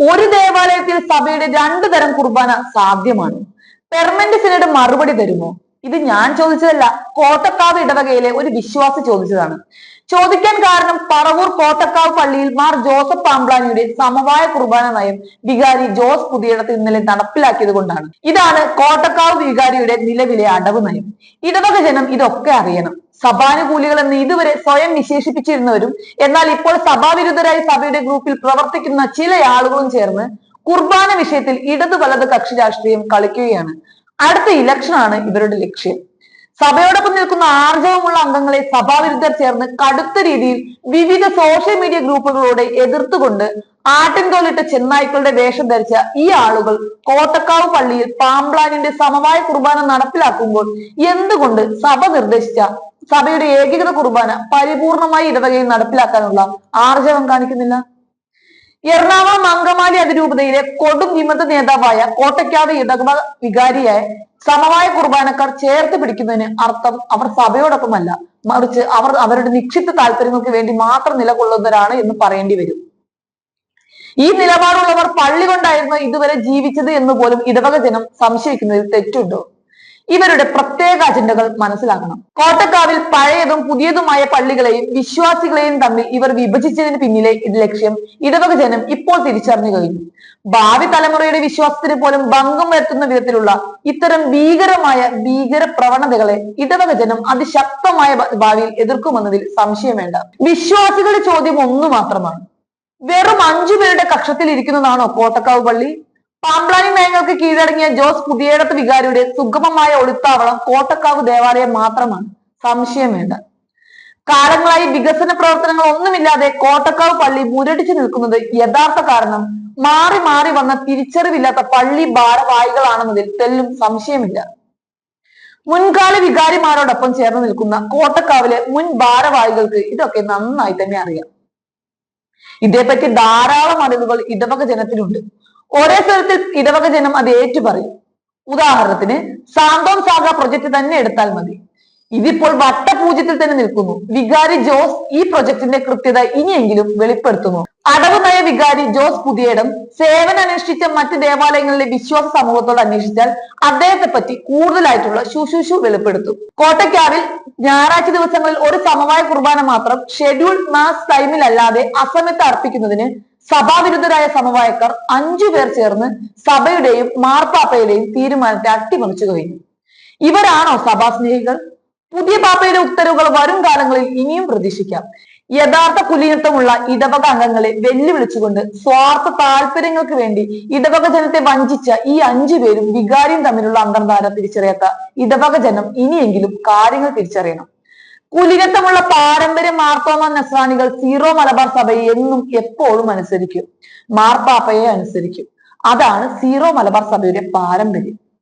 ഒരു ദേവാലയത്തിൽ സഭയുടെ രണ്ടു തരം കുർബാന സാധ്യമാണ്. പെർമനന്റ് സിനഡ് മറുപടി തരുമോ? ഇത് ഞാൻ ചോദിച്ചതല്ല, കോട്ടക്കാവ് ഇടവകയിലെ ഒരു വിശ്വാസി ചോദിച്ചതാണ്. ചോദിക്കാൻ കാരണം പറവൂർ കോട്ടക്കാവ് പള്ളിയിൽ മാർ ജോസഫ് പാംബ്ലാനിയുടെ സമവായ കുർബാന നയം വികാരി ജോസ് പുതിയിടത്ത് ഇന്നലെ നടപ്പിലാക്കിയത് കൊണ്ടാണ്. ഇതാണ് കോട്ടക്കാവ് വികാരിയുടെ നിലവിലെ അടവ് നയം. ഇടവക ജനം ഇതൊക്കെ അറിയണം. സഭാനുകൂലികൾ എന്ന് ഇതുവരെ സ്വയം വിശേഷിപ്പിച്ചിരുന്നവരും എന്നാൽ ഇപ്പോൾ സഭാവിരുദ്ധരായി സഭയുടെ ഗ്രൂപ്പിൽ പ്രവർത്തിക്കുന്ന ചില ആളുകളും ചേർന്ന് കുർബാന വിഷയത്തിൽ ഇടതു വലത് കക്ഷി രാഷ്ട്രീയം കളിക്കുകയാണ്. അടുത്ത ഇലക്ഷനാണ് ഇവരുടെ ലക്ഷ്യം. സഭയോടൊപ്പം നിൽക്കുന്ന ആർജവമുള്ള അംഗങ്ങളെ സഭാവിരുദ്ധർ ചേർന്ന് കടുത്ത രീതിയിൽ വിവിധ സോഷ്യൽ മീഡിയ ഗ്രൂപ്പുകളോട് എതിർത്തുകൊണ്ട് ആട്ടിൻതോലിട്ട ചെന്നായ്ക്കളുടെ വേഷം ധരിച്ച ഈ ആളുകൾ കോട്ടക്കാവ് പള്ളിയിൽ പാംബ്ലാനിന്റെ സമവായ കുർബാന നടപ്പിലാക്കുമ്പോൾ എന്തുകൊണ്ട് സഭ നിർദ്ദേശിച്ച സഭയുടെ ഏകീകൃത കുർബാന പരിപൂർണമായി ഇടവകയിൽ നടപ്പിലാക്കാനുള്ള ആർജവം കാണിക്കുന്നില്ല? എറണാകുളം അങ്കമാലി അതിരൂപതയിലെ കൊടും വിമത നേതാവായ കോട്ടയ്ക്കാവ് ഇടവക വികാരിയായ സമവായ കുർബാനക്കാർ ചേർത്ത് പിടിക്കുന്നതിന് അർത്ഥം അവർ സഭയോടൊപ്പമല്ല, മറിച്ച് അവർ അവരുടെ നിക്ഷിപ്ത താല്പര്യങ്ങൾക്ക് വേണ്ടി മാത്രം നിലകൊള്ളുന്നവരാണ് എന്ന് പറയേണ്ടി വരും. ഈ നിലപാടുള്ളവർ പള്ളി കൊണ്ടായിരുന്നു ഇതുവരെ ജീവിച്ചത് എന്ന് പോലും ഇടവക ജനം സംശയിക്കുന്നതിൽ തെറ്റുണ്ടോ? ഇവരുടെ പ്രത്യേക അജണ്ടകൾ മനസ്സിലാക്കണം. കോട്ടക്കാവിൽ പഴയതും പുതിയതുമായ പള്ളികളെയും വിശ്വാസികളെയും തമ്മിൽ ഇവർ വിഭജിച്ചതിന് പിന്നിലെ ലക്ഷ്യം ഇടവക ജനം ഇപ്പോൾ തിരിച്ചറിഞ്ഞു കഴിഞ്ഞു. ഭാവി തലമുറയുടെ വിശ്വാസത്തിന് പോലും ഭംഗം വരുത്തുന്ന വിധത്തിലുള്ള ഇത്തരം ഭീകര പ്രവണതകളെ ഇടവക ജനം അതിശക്തമായ ഭാവിയിൽ എതിർക്കുമെന്നതിൽ സംശയം വേണ്ട. വിശ്വാസികളുടെ ചോദ്യം ഒന്നു മാത്രമാണ്: വെറും 5 പേരുടെ കക്ഷത്തിൽ ഇരിക്കുന്നതാണോ കോട്ടക്കാവ് പള്ളി? പാംബ്ലാനി നയങ്ങൾക്ക് കീഴടങ്ങിയ ജോസ് പുതിയിടത്ത് വികാരിയുടെ സുഗമമായ ഒളിത്താവളം കോട്ടക്കാവ് ദേവാലയം മാത്രമാണ്. സംശയം വേണ്ട. കാലങ്ങളായി വികസന പ്രവർത്തനങ്ങൾ ഒന്നുമില്ലാതെ കോട്ടക്കാവ് പള്ളി മുരടിച്ചു നിൽക്കുന്നത് യഥാർത്ഥ കാരണം മാറി മാറി വന്ന തിരിച്ചറിവില്ലാത്ത പള്ളി ഭാരവാഹികളാണെന്നതിൽ തെല്ലും സംശയമില്ല. മുൻകാല വികാരിമാരോടൊപ്പം ചേർന്ന് നിൽക്കുന്ന കോട്ടക്കാവിലെ മുൻ ഭാരവാഹികൾക്ക് ഇതൊക്കെ നന്നായി തന്നെ അറിയാം. ഇതേപ്പറ്റി ധാരാളം അറിവുകൾ ഇടവക ജനത്തിനുണ്ട്. ഒരേ സ്ഥലത്തിൽ ഇടവക ജനം അത് ഏറ്റുപറയും. ഉദാഹരണത്തിന് സാന്തോം സാഗ പ്രൊജക്ട് തന്നെ എടുത്താൽ മതി. ഇതിപ്പോൾ വട്ടപൂജ്യത്തിൽ തന്നെ നിൽക്കുന്നു. വികാരി ജോസ് ഈ പ്രൊജക്ടിന്റെ കൃത്യത ഇനിയെങ്കിലും വെളിപ്പെടുത്തുന്നു. അടവ് നയ വികാരി ജോസ് പുതിയിടം സേവനം അനുഷ്ഠിച്ച മറ്റ് ദേവാലയങ്ങളിലെ വിശ്വാസ സമൂഹത്തോട് അന്വേഷിച്ചാൽ അദ്ദേഹത്തെ പറ്റി കൂടുതലായിട്ടുള്ള ശുശ്രൂഷ വെളിപ്പെടുത്തും. കോട്ടയ്ക്കാവിൽ ഞായറാഴ്ച ദിവസങ്ങളിൽ ഒരു സമവായ കുർബാന മാത്രം ഷെഡ്യൂൾ മാസ് ടൈമിലല്ലാതെ അസമയത്ത് അർപ്പിക്കുന്നതിന് സഭാവിരുദ്ധരായ സമവായക്കാർ 5 പേർ ചേർന്ന് സഭയുടെയും മാർപ്പാപ്പയുടെയും തീരുമാനത്തെ അട്ടിമറിച്ചു കഴിഞ്ഞു. ഇവരാണോ സഭാസ്നേഹികൾ? പുതിയ പാപ്പയുടെ ഉത്തരവുകൾ വരും കാലങ്ങളിൽ ഇനിയും പ്രതീക്ഷിക്കാം. യഥാർത്ഥ കുലീനത്വമുള്ള ഇടവക അംഗങ്ങളെ വെല്ലുവിളിച്ചുകൊണ്ട് സ്വാർത്ഥ താല്പര്യങ്ങൾക്ക് വേണ്ടി ഇടവക ജനത്തെ വഞ്ചിച്ച ഈ 5 പേരും വികാരിയും തമ്മിലുള്ള അന്തർധാര തിരിച്ചറിയാത്ത ഇടവക ജനം ഇനിയെങ്കിലും കാര്യങ്ങൾ തിരിച്ചറിയണം. കുലീനത്വമുള്ള പാരമ്പര്യ മാർത്തോമ നസ്രാണികൾ സീറോ മലബാർ സഭയെ എന്നും എപ്പോഴും അനുസരിക്കും, മാർപ്പാപ്പയെ അനുസരിക്കും. അതാണ് സീറോ മലബാർ സഭയുടെ പാരമ്പര്യം.